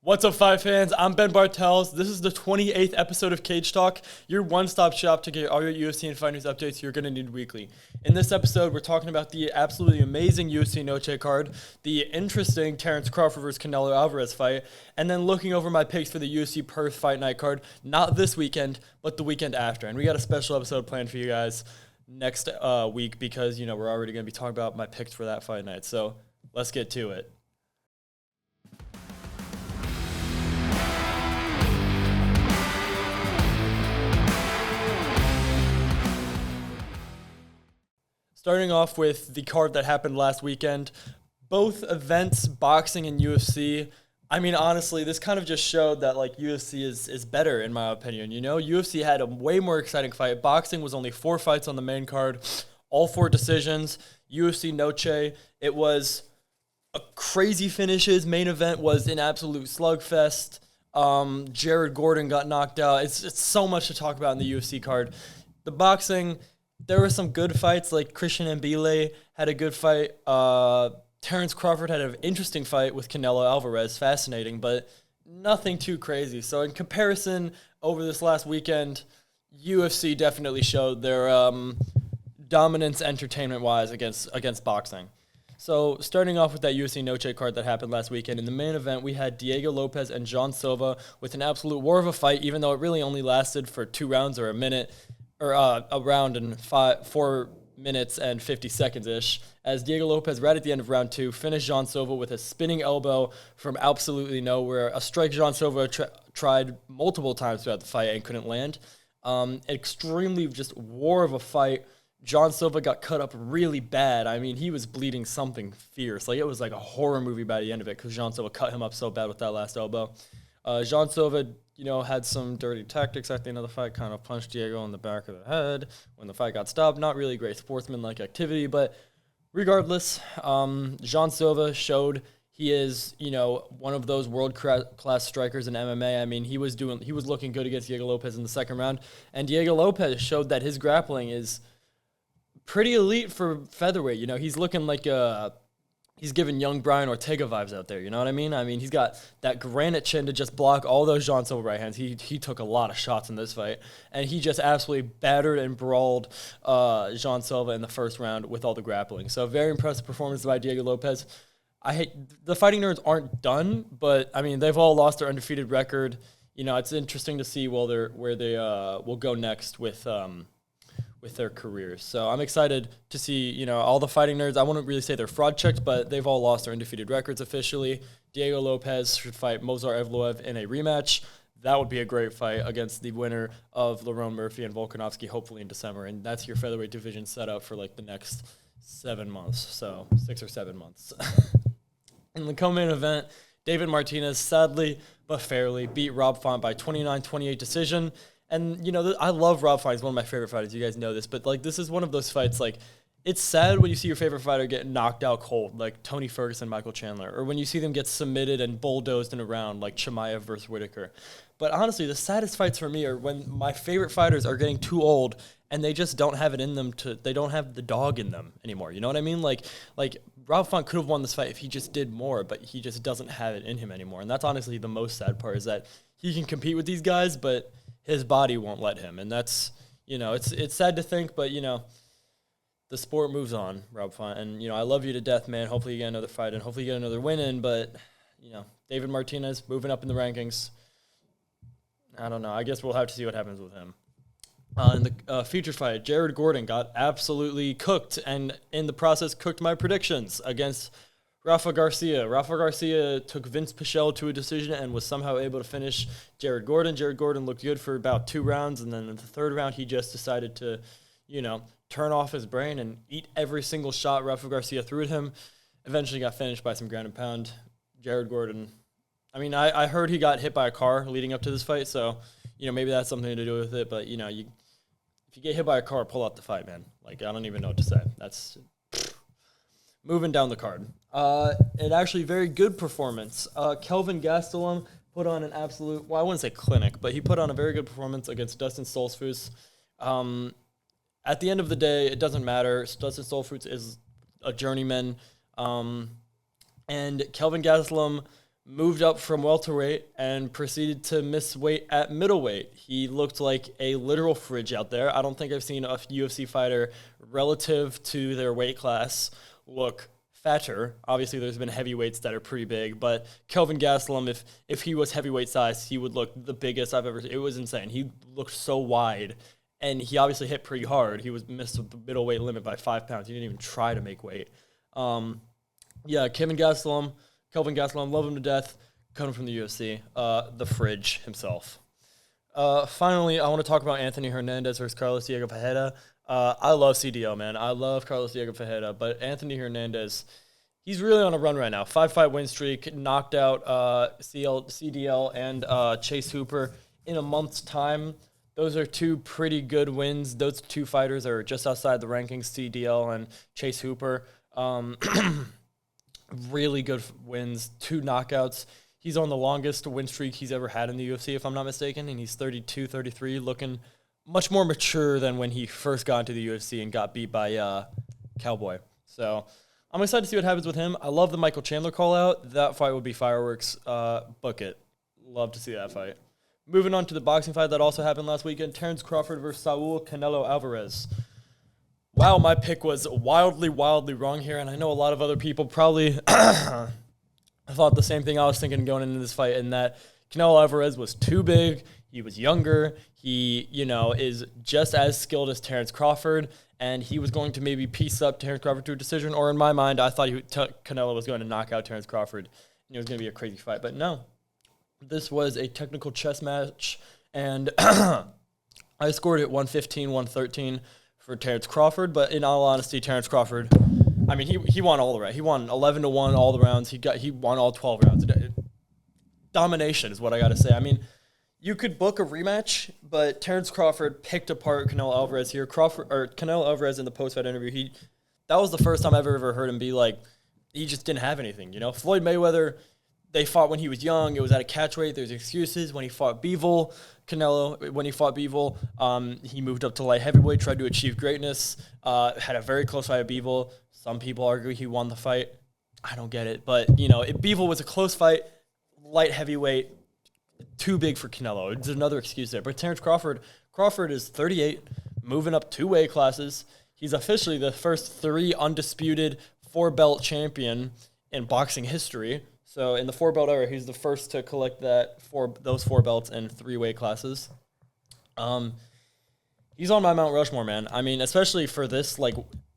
What's up, Five fans? I'm Ben Bartels. This is the 28th episode of Cage Talk, your one-stop shop to get all your UFC and fight news updates you're going to need weekly. In this episode, we're talking about the absolutely amazing UFC Noche card, the interesting Terrance Crawford vs. Canelo Alvarez fight, and then looking over my picks for the UFC Perth fight night card, not this weekend, but the weekend after. And we got a special episode planned for you guys next week because, we're already going to be talking about my picks for that fight night. So let's get to it. Starting off with the card that happened last weekend, both events, boxing and UFC. I mean, honestly, this kind of just showed that UFC is better in my opinion. UFC had a way more exciting fight. Boxing was only 4 fights on the main card, all 4 decisions. UFC Noche, it was a crazy finishes. Main event was an absolute slugfest. Jared Gordon got knocked out. It's so much to talk about in the UFC card. The boxing, there were some good fights, like Christian Mbile had a good fight. Terrance Crawford had an interesting fight with Canelo Alvarez, fascinating, but nothing too crazy. So in comparison, over this last weekend, UFC definitely showed their dominance entertainment-wise against boxing. So starting off with that UFC Noche card that happened last weekend, in the main event, we had Diego Lopes and Jean Silva with an absolute war of a fight, even though it really only lasted for 2 rounds or a minute. Or a round and 4 minutes and 50 seconds-ish, as Diego Lopes, right at the end of round 2, finished Jean Silva with a spinning elbow from absolutely nowhere, a strike Jean Silva tried multiple times throughout the fight and couldn't land. Extremely just war of a fight. Jean Silva got cut up really bad. I mean, he was bleeding something fierce. It was like a horror movie by the end of it because Jean Silva cut him up so bad with that last elbow. Jean Silva, had some dirty tactics at the end of the fight, kind of punched Diego in the back of the head when the fight got stopped. Not really great sportsman-like activity, but regardless, Jean Silva showed he is, one of those world-class strikers in MMA. I mean, he was looking good against Diego Lopes in the second round, and Diego Lopes showed that his grappling is pretty elite for featherweight. He's looking like he's giving young Brian Ortega vibes out there, you know what I mean? I mean, he's got that granite chin to just block all those Jean Silva right hands. He took a lot of shots in this fight, and he just absolutely battered and brawled Jean Silva in the first round with all the grappling. So very impressive performance by Diego Lopes. The fighting nerds aren't done, but, I mean, they've all lost their undefeated record. It's interesting to see where they will go next with their careers. So I'm excited to see, all the fighting nerds. I wouldn't really say they're fraud checked, but they've all lost their undefeated records officially. Diego Lopes should fight Movsar Evloev in a rematch. That would be a great fight against the winner of Lerone Murphy and Volkanovski, hopefully in December. And that's your featherweight division set up for the next 7 months. So 6 or 7 months. In the co-main event, David Martinez sadly but fairly beat Rob Font by 29-28 decision. And, I love Rob Font. He's one of my favorite fighters. You guys know this. But, this is one of those fights, it's sad when you see your favorite fighter get knocked out cold, like Tony Ferguson, Michael Chandler, or when you see them get submitted and bulldozed in a round, like Chimaev versus Whitaker. But, honestly, the saddest fights for me are when my favorite fighters are getting too old and they just don't have it in them they don't have the dog in them anymore. You know what I mean? Like Rob Font could have won this fight if he just did more, but he just doesn't have it in him anymore. And that's honestly the most sad part, is that he can compete with these guys, but his body won't let him. And that's, it's sad to think, but, the sport moves on, Rob Font. And, I love you to death, man. Hopefully you get another fight and hopefully you get another win in. But, David Martinez moving up in the rankings. I don't know. I guess we'll have to see what happens with him. In the feature fight, Jared Gordon got absolutely cooked, and in the process cooked my predictions against Rafa Garcia. Rafa Garcia took Vince Pichel to a decision and was somehow able to finish Jared Gordon. Jared Gordon looked good for about 2 rounds, and then in the 3rd round, he just decided to, turn off his brain and eat every single shot Rafa Garcia threw at him. Eventually got finished by some ground and pound. Jared Gordon, I mean, I heard he got hit by a car leading up to this fight, so, maybe that's something to do with it, but, if you get hit by a car, pull out the fight, man. I don't even know what to say. That's moving down the card. An actually very good performance. Kelvin Gastelum put on an absolute, I wouldn't say clinic, but he put on a very good performance against Dustin Stoltzfus. At the end of the day, it doesn't matter. Dustin Stoltzfus is a journeyman. And Kelvin Gastelum moved up from welterweight and proceeded to miss weight at middleweight. He looked like a literal fridge out there. I don't think I've seen a UFC fighter relative to their weight class look fatter. Obviously, there's been heavyweights that are pretty big, but Kelvin Gastelum, if he was heavyweight size, he would look the biggest I've ever seen. It was insane. He looked so wide, and he obviously hit pretty hard. He was missed the middleweight limit by 5 pounds. He didn't even try to make weight. Kelvin Gastelum, love him to death, coming from the UFC, the fridge himself. Finally, I want to talk about Anthony Hernandez versus Carlos Diego Ferreira. I love CDL, man. I love Carlos Diego Ferreira, but Anthony Hernandez, he's really on a run right now. 5-fight win streak, knocked out CDL and Chase Hooper in a month's time. Those are 2 pretty good wins. Those 2 fighters are just outside the rankings, CDL and Chase Hooper. Really good wins, 2 knockouts. He's on the longest win streak he's ever had in the UFC, if I'm not mistaken, and he's 32, 33, looking much more mature than when he first got into the UFC and got beat by Cowboy. So I'm excited to see what happens with him. I love the Michael Chandler call-out. That fight would be fireworks. Book it. Love to see that fight. Moving on to the boxing fight that also happened last weekend, Terrance Crawford versus Saul Canelo Alvarez. Wow, my pick was wildly wrong here, and I know a lot of other people probably thought the same thing I was thinking going into this fight, in that Canelo Alvarez was too big, he was younger, he, is just as skilled as Terrance Crawford, and he was going to maybe piece up Terrance Crawford to a decision, or in my mind, I thought Canelo was going to knock out Terrance Crawford, and it was going to be a crazy fight, but no. This was a technical chess match, and I scored it 115-113 for Terrance Crawford, but in all honesty, Terrance Crawford, I mean, he won all the rounds. He won 11-1 all the rounds. He won all 12 rounds. Domination is what I got to say. I mean, you could book a rematch, but Terrance Crawford picked apart Canelo Alvarez here. Canelo Alvarez in the post-fight interview, that was the first time I've ever heard him be like, he just didn't have anything. Floyd Mayweather, they fought when he was young. It was at a catch weight. There's excuses. When he fought Bivol, he moved up to light heavyweight, tried to achieve greatness, had a very close fight at Bivol. Some people argue he won the fight. I don't get it. But, Bivol was a close fight, light heavyweight, too big for Canelo. It's another excuse there. But Terrance Crawford is 38, moving up 2 weight classes. He's officially the first 3 undisputed 4-belt champion in boxing history. So in the 4-belt era, he's the first to collect those 4 belts in 3 weight classes. He's on my Mount Rushmore, man. I mean, especially for this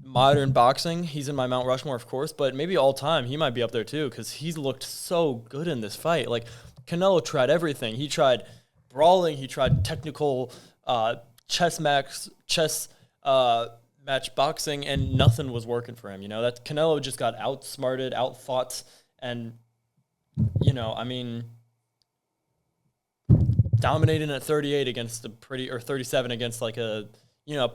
modern boxing, he's in my Mount Rushmore, of course, but maybe all time he might be up there too, because he's looked so good in this fight. Canelo tried everything. He tried brawling. He tried technical chess match boxing, and nothing was working for him. That Canelo just got outsmarted, outthought, and dominating at 38 against 37 against a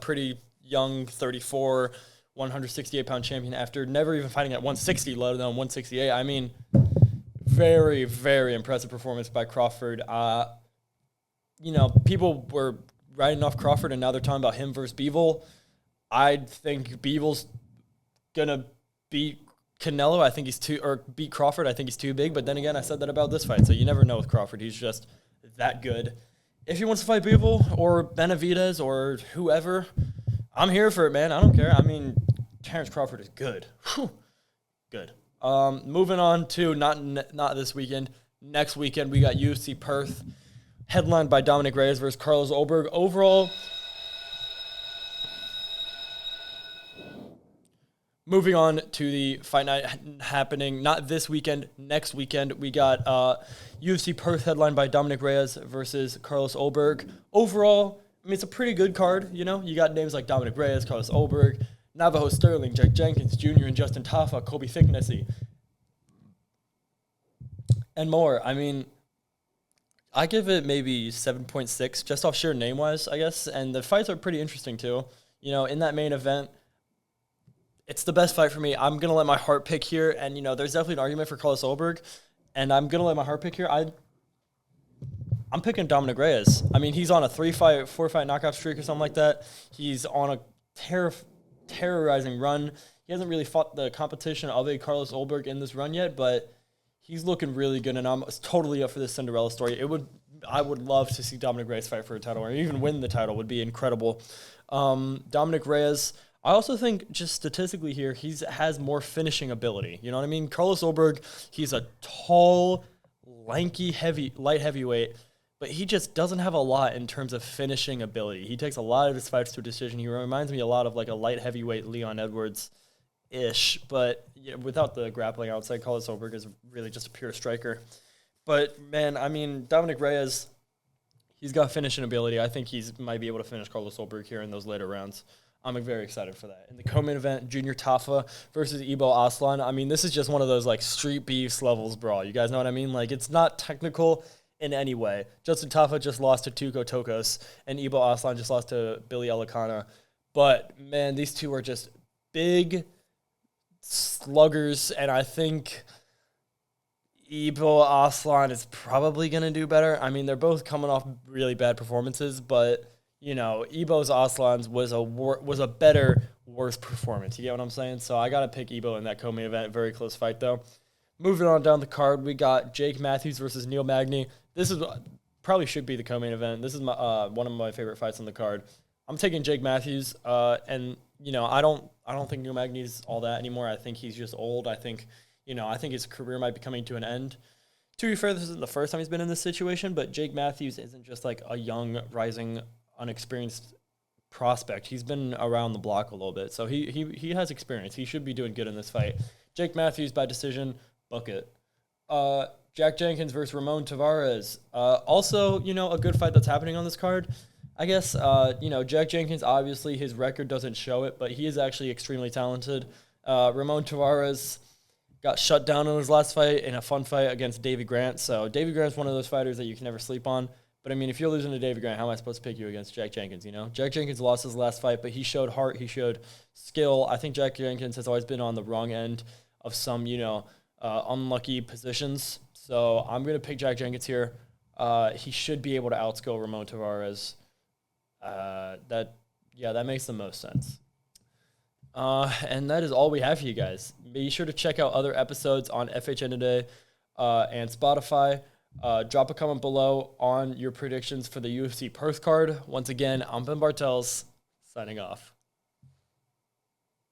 pretty young 34, 168-pound champion after never even fighting at 160, let alone 168. Very, very impressive performance by Crawford. People were writing off Crawford, and now they're talking about him versus Bivol. I think Bivol's gonna beat Canelo. I think beat Crawford. I think he's too big. But then again, I said that about this fight, so you never know with Crawford. He's just that good. If he wants to fight Bivol or Benavidez or whoever, I'm here for it, man. I don't care. Terrance Crawford is good. Whew. Good. Moving on to not this weekend. Next weekend, we got UFC Perth, headlined by Dominic Reyes versus Carlos Ulberg. Overall, moving on to the fight night happening not this weekend, next weekend, we got UFC Perth headlined by Dominic Reyes versus Carlos Ulberg. Overall, it's a pretty good card. You got names like Dominic Reyes, Carlos Ulberg, Navajo Sterling, Jack Jenkins Jr., and Justin Tafa, Kobe Thicknessy, and more. I give it maybe 7.6 just off sheer name-wise, I guess, and the fights are pretty interesting too. In that main event, it's the best fight for me. I'm going to let my heart pick here, and, there's definitely an argument for Carlos Ulberg, and I'm going to let my heart pick here. I'm picking Dominic Reyes. He's on a 4-fight knockout streak or something like that. He's on a terrorizing run. He hasn't really fought the competition of a Carlos Ulberg in this run yet, but He's looking really good, and I'm totally up for this Cinderella story. I would love to see Dominic Reyes fight for a title, or even win the title would be incredible. Dominic Reyes, I also think just statistically here, has more finishing ability. You know what I mean? Carlos Ulberg, he's a tall, lanky, light heavyweight, but he just doesn't have a lot in terms of finishing ability. He takes a lot of his fights to a decision. He reminds me a lot of like a light heavyweight Leon Edwards-ish, but without the grappling, I would say Carlos Ulberg is really just a pure striker. But, man, I mean, Dominic Reyes, he's got finishing ability. I think might be able to finish Carlos Ulberg here in those later rounds. I'm very excited for that. In the co-main event, Junior Tafa versus Ibo Aslan. I mean, this is just one of those, like, street beefs levels brawl. You guys know what I mean? Like, it's not technical in any way. Justin Tafa just lost to Tuco Tokos, and Ibo Aslan just lost to Billy Elikana. But, man, these two are just big sluggers, and I think Ibo Aslan is probably going to do better. I mean, they're both coming off really bad performances, but Ibo's Aslan's was a better, worse performance. You get what I'm saying? So I got to pick Ibo in that co-main event. Very close fight, though. Moving on down the card, we got Jake Matthews versus Neil Magny. This is probably should be the co-main event. This is one of my favorite fights on the card. I'm taking Jake Matthews, and I don't think Neil Magny's all that anymore. I think he's just old. I think his career might be coming to an end. To be fair, this isn't the first time he's been in this situation, but Jake Matthews isn't just like a young, rising, unexperienced prospect. He's been around the block a little bit, so he has experience. He should be doing good in this fight. Jake Matthews by decision, book it. Jack Jenkins versus Ramon Tavares. Also, a good fight that's happening on this card. I guess, Jack Jenkins, obviously his record doesn't show it, but he is actually extremely talented. Ramon Tavares got shut down in his last fight in a fun fight against Davey Grant. So Davey Grant's one of those fighters that you can never sleep on. But, I mean, if you're losing to Davey Grant, how am I supposed to pick you against Jack Jenkins, Jack Jenkins lost his last fight, but he showed heart. He showed skill. I think Jack Jenkins has always been on the wrong end of some, unlucky positions. So I'm going to pick Jack Jenkins here. He should be able to outskill Ramon Tavares. That makes the most sense. And that is all we have for you guys. Be sure to check out other episodes on FHNtoday and Spotify. Drop a comment below on your predictions for the UFC Perth card. Once again, I'm Ben Bartels, signing off.